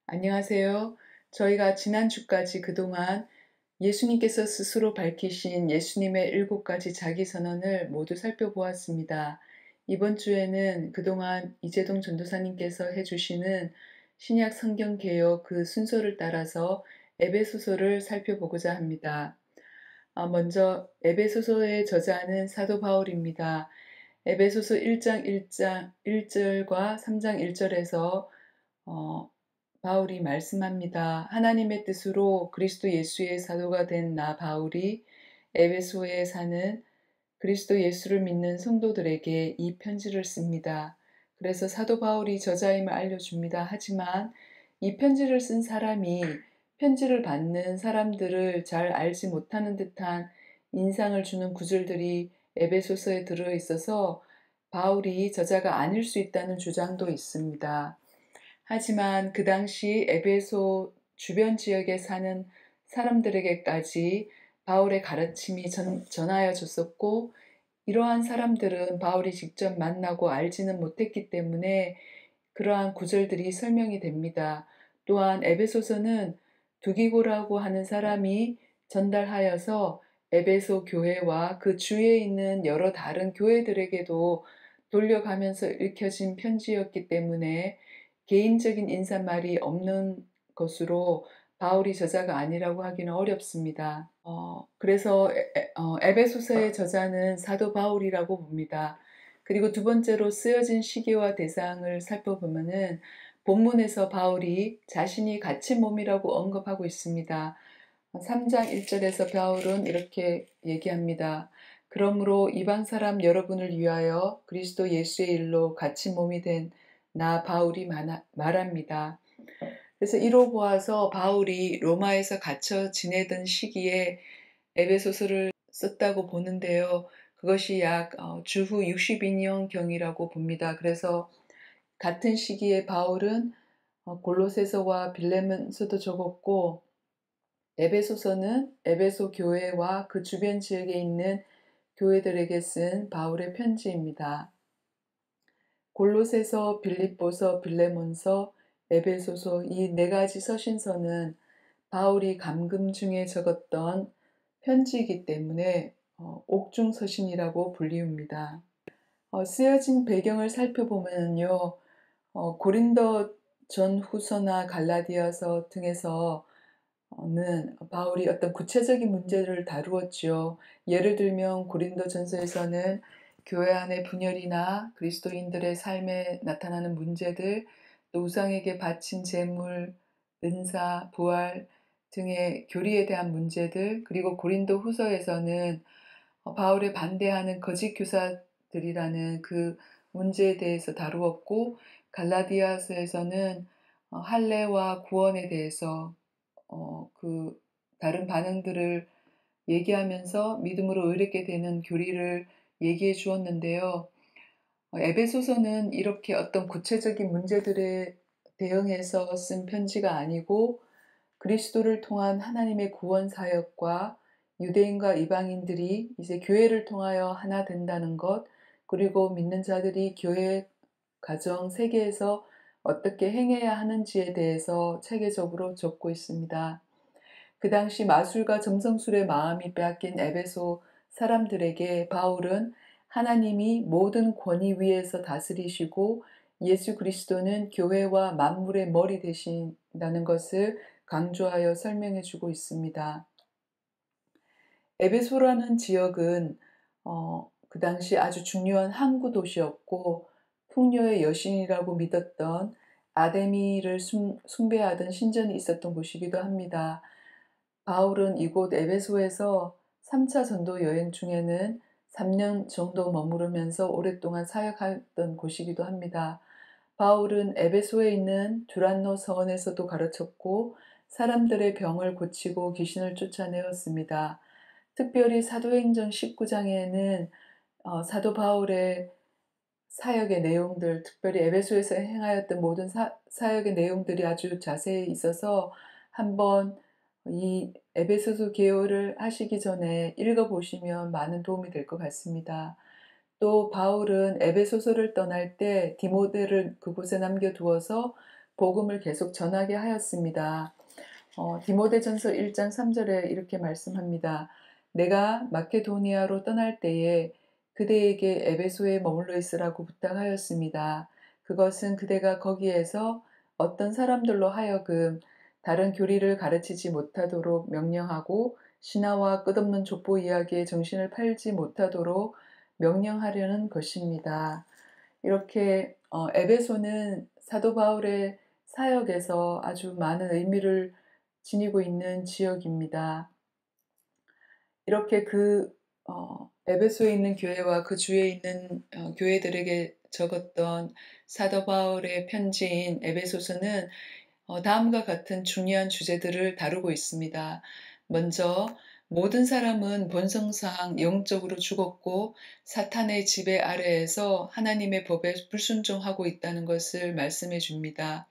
안녕하세요. 저희가 지난주까지 그동안 예수님께서 스스로 밝히신 예수님의 7가지 자기선언을 모두 살펴보았습니다. 이번 주에는 그동안 이재동 전도사님께서 해주시는 신약 성경 개요 그 순서를 따라서 에베소서를 살펴보고자 합니다. 먼저 에베소서의 저자는 사도 바울입니다. 에베소서 1장 1절과 3장 1절에서 바울이 말씀합니다. 하나님의 뜻으로 그리스도 예수의 사도가 된 나 바울이 에베소에 사는 그리스도 예수를 믿는 성도들에게 이 편지를 씁니다. 그래서 사도 바울이 저자임을 알려줍니다. 하지만 이 편지를 쓴 사람이 편지를 받는 사람들을 잘 알지 못하는 듯한 인상을 주는 구절들이 에베소서에 들어 있어서 바울이 저자가 아닐 수 있다는 주장도 있습니다. 하지만 그 당시 에베소 주변 지역에 사는 사람들에게까지 바울의 가르침이 전하여 졌었고, 이러한 사람들은 바울이 직접 만나고 알지는 못했기 때문에 그러한 구절들이 설명이 됩니다. 또한 에베소서는 두기고라고 하는 사람이 전달하여서 에베소 교회와 그 주위에 있는 여러 다른 교회들에게도 돌려가면서 읽혀진 편지였기 때문에 개인적인 인사말이 없는 것으로 바울이 저자가 아니라고 하기는 어렵습니다. 그래서 에베소서의 저자는 사도 바울이라고 봅니다. 그리고 두 번째로 쓰여진 시기와 대상을 살펴보면은 본문에서 바울이 자신이 갇힌 몸이라고 언급하고 있습니다. 3장 1절에서 바울은 이렇게 얘기합니다. 그러므로 이방 사람 여러분을 위하여 그리스도 예수의 일로 갇힌 몸이 된 나 바울이 말합니다. 그래서 이로 보아서 바울이 로마에서 갇혀 지내던 시기에 에베소서를 썼다고 보는데요. 그것이 약 주후 62년경이라고 봅니다. 그래서 같은 시기에 바울은 골로새서와 빌레몬서도 적었고, 에베소서는 에베소 교회와 그 주변 지역에 있는 교회들에게 쓴 바울의 편지입니다. 골로새서, 빌립보서, 빌레몬서, 에베소서 이 4가지 서신서는 바울이 감금 중에 적었던 편지이기 때문에 옥중서신이라고 불리웁니다. 쓰여진 배경을 살펴보면요, 고린도 전후서나 갈라디아서 등에서는 바울이 어떤 구체적인 문제를 다루었죠. 예를 들면 고린도 전서에서는 교회 안의 분열이나 그리스도인들의 삶에 나타나는 문제들, 또 우상에게 바친 재물, 은사, 부활 등의 교리에 대한 문제들, 그리고 고린도 후서에서는 바울에 반대하는 거짓 교사들이라는 그 문제에 대해서 다루었고, 갈라디아서에서는 할례와 구원에 대해서 그 다른 반응들을 얘기하면서 믿음으로 의롭게 되는 교리를 얘기해 주었는데요. 에베소서는 이렇게 어떤 구체적인 문제들에 대응해서 쓴 편지가 아니고 그리스도를 통한 하나님의 구원 사역과 유대인과 이방인들이 이제 교회를 통하여 하나 된다는 것, 그리고 믿는 자들이 교회, 가정, 세계에서 어떻게 행해야 하는지에 대해서 체계적으로 적고 있습니다. 그 당시 마술과 점성술의 마음이 빼앗긴 에베소 사람들에게 바울은 하나님이 모든 권위 위에서 다스리시고 예수 그리스도는 교회와 만물의 머리 되신다는 것을 강조하여 설명해 주고 있습니다. 에베소라는 지역은 그 당시 아주 중요한 항구 도시였고, 풍요의 여신이라고 믿었던 아데미를 숭배하던 신전이 있었던 곳이기도 합니다. 바울은 이곳 에베소에서 3차 전도 여행 중에는 3년 정도 머무르면서 오랫동안 사역했던 곳이기도 합니다. 바울은 에베소에 있는 두란노 서원에서도 가르쳤고 사람들의 병을 고치고 귀신을 쫓아내었습니다. 특별히 사도행전 19장에는 사도 바울의 사역의 내용들, 특별히 에베소에서 행하였던 모든 사역의 내용들이 아주 자세히 있어서 한번 이 에베소서 개요를 하시기 전에 읽어보시면 많은 도움이 될 것 같습니다. 또 바울은 에베소서를 떠날 때 디모데를 그곳에 남겨두어서 복음을 계속 전하게 하였습니다. 디모데전서 1장 3절에 이렇게 말씀합니다. 내가 마케도니아로 떠날 때에 그대에게 에베소에 머물러 있으라고 부탁하였습니다. 그것은 그대가 거기에서 어떤 사람들로 하여금 다른 교리를 가르치지 못하도록 명령하고 신화와 끝없는 족보 이야기에 정신을 팔지 못하도록 명령하려는 것입니다. 이렇게 에베소는 사도 바울의 사역에서 아주 많은 의미를 지니고 있는 지역입니다. 이렇게 에베소에 있는 교회와 그 주위에 있는 교회들에게 적었던 사도 바울의 편지인 에베소서는 다음과 같은 중요한 주제들을 다루고 있습니다. 먼저 모든 사람은 본성상 영적으로 죽었고 사탄의 지배 아래에서 하나님의 법에 불순종하고 있다는 것을 말씀해 줍니다.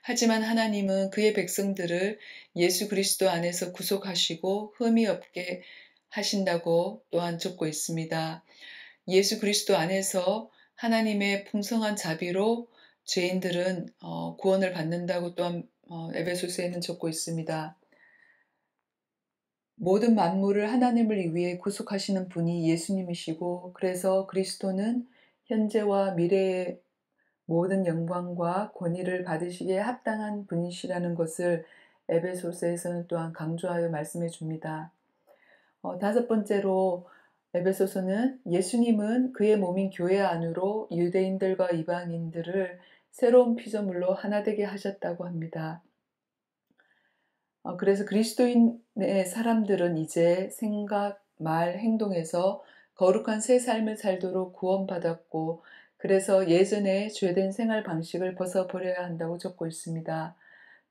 하지만 하나님은 그의 백성들을 예수 그리스도 안에서 구속하시고 흠이 없게 하신다고 또한 적고 있습니다. 예수 그리스도 안에서 하나님의 풍성한 자비로 죄인들은 구원을 받는다고 또한 에베소서에는 적고 있습니다. 모든 만물을 하나님을 위해 구속하시는 분이 예수님이시고 그래서 그리스도는 현재와 미래의 모든 영광과 권위를 받으시기에 합당한 분이시라는 것을 에베소서에서는 또한 강조하여 말씀해 줍니다. 다섯 번째로 에베소서는 예수님은 그의 몸인 교회 안으로 유대인들과 이방인들을 새로운 피조물로 하나 되게 하셨다고 합니다. 그래서 그리스도인의 사람들은 이제 생각, 말, 행동에서 거룩한 새 삶을 살도록 구원받았고 그래서 예전의 죄된 생활 방식을 벗어버려야 한다고 적고 있습니다.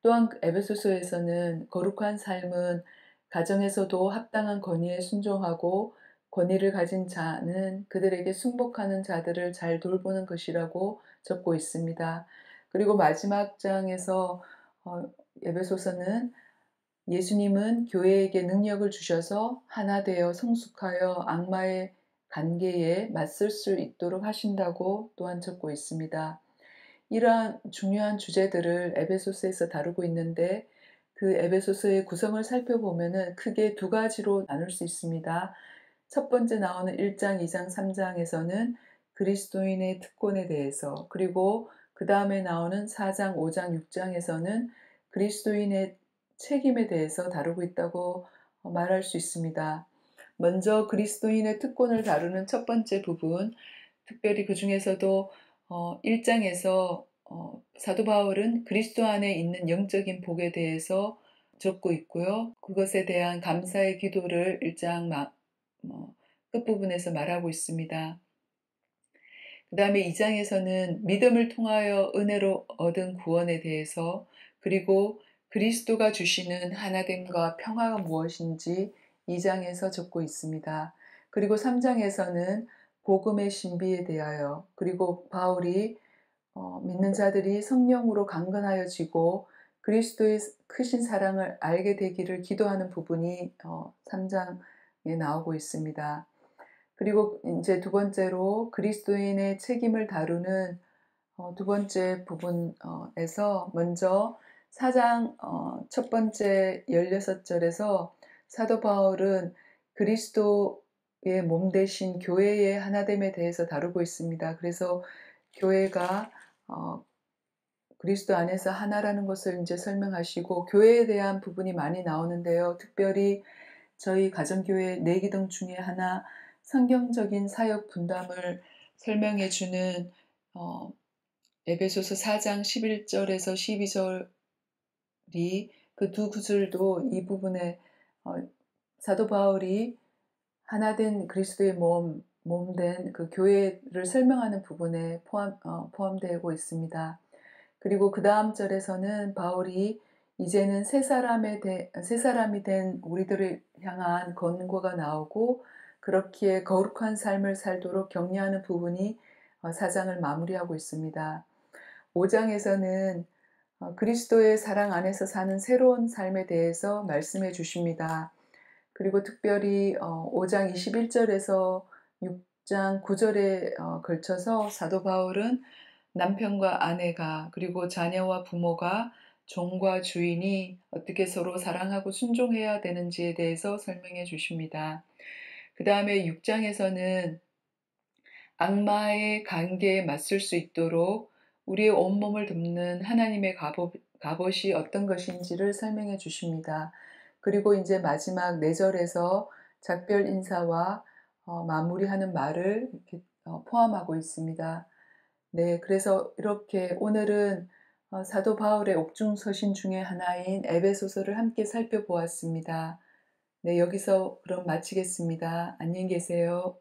또한 에베소서에서는 거룩한 삶은 가정에서도 합당한 권위에 순종하고 권위를 가진 자는 그들에게 순복하는 자들을 잘 돌보는 것이라고 적고 있습니다. 그리고 마지막 장에서 에베소서는 예수님은 교회에게 능력을 주셔서 하나 되어 성숙하여 악마의 관계에 맞설 수 있도록 하신다고 또한 적고 있습니다. 이러한 중요한 주제들을 에베소서에서 다루고 있는데 그 에베소서의 구성을 살펴보면 크게 두 가지로 나눌 수 있습니다. 첫 번째 나오는 1장, 2장, 3장에서는 그리스도인의 특권에 대해서 그리고 그 다음에 나오는 4장, 5장, 6장에서는 그리스도인의 책임에 대해서 다루고 있다고 말할 수 있습니다. 먼저 그리스도인의 특권을 다루는 첫 번째 부분, 특별히 그 중에서도 1장에서 사도 바울은 그리스도 안에 있는 영적인 복에 대해서 적고 있고요. 그것에 대한 감사의 기도를 1장 끝부분에서 말하고 있습니다. 그 다음에 2장에서는 믿음을 통하여 은혜로 얻은 구원에 대해서 그리고 그리스도가 주시는 하나됨과 평화가 무엇인지 2장에서 적고 있습니다. 그리고 3장에서는 복음의 신비에 대하여 그리고 바울이 믿는 자들이 성령으로 강건하여지고 그리스도의 크신 사랑을 알게 되기를 기도하는 부분이 3장에 나오고 있습니다. 그리고 이제 두 번째로 그리스도인의 책임을 다루는 두 번째 부분에서 먼저 4장 첫 번째 16절에서 사도 바울은 그리스도의 몸 대신 교회의 하나됨에 대해서 다루고 있습니다. 그래서 교회가 그리스도 안에서 하나라는 것을 이제 설명하시고 교회에 대한 부분이 많이 나오는데요. 특별히 저희 가정교회 내기둥 중에 하나 성경적인 사역 분담을 설명해 주는 에베소서 4장 11절에서 12절이 그 두 구절도 이 부분에 사도 바울이 하나된 그리스도의 몸된 그 교회를 설명하는 부분에 포함되고 있습니다. 그리고 그 다음 절에서는 바울이 이제는 새 사람이 된 우리들을 향한 권고가 나오고 그렇기에 거룩한 삶을 살도록 격려하는 부분이 4장을 마무리하고 있습니다. 5장에서는 그리스도의 사랑 안에서 사는 새로운 삶에 대해서 말씀해 주십니다. 그리고 특별히 5장 21절에서 6장 9절에 걸쳐서 사도 바울은 남편과 아내가 그리고 자녀와 부모가 종과 주인이 어떻게 서로 사랑하고 순종해야 되는지에 대해서 설명해 주십니다. 그 다음에 6장에서는 악마의 관계에 맞설 수 있도록 우리의 온몸을 돕는 하나님의 갑옷이 어떤 것인지를 설명해 주십니다. 그리고 이제 마지막 4절에서 작별 인사와 마무리하는 말을 이렇게 포함하고 있습니다. 네, 그래서 이렇게 오늘은 사도 바울의 옥중서신 중에 하나인 에베소서를 함께 살펴보았습니다. 네, 여기서 그럼 마치겠습니다. 안녕히 계세요.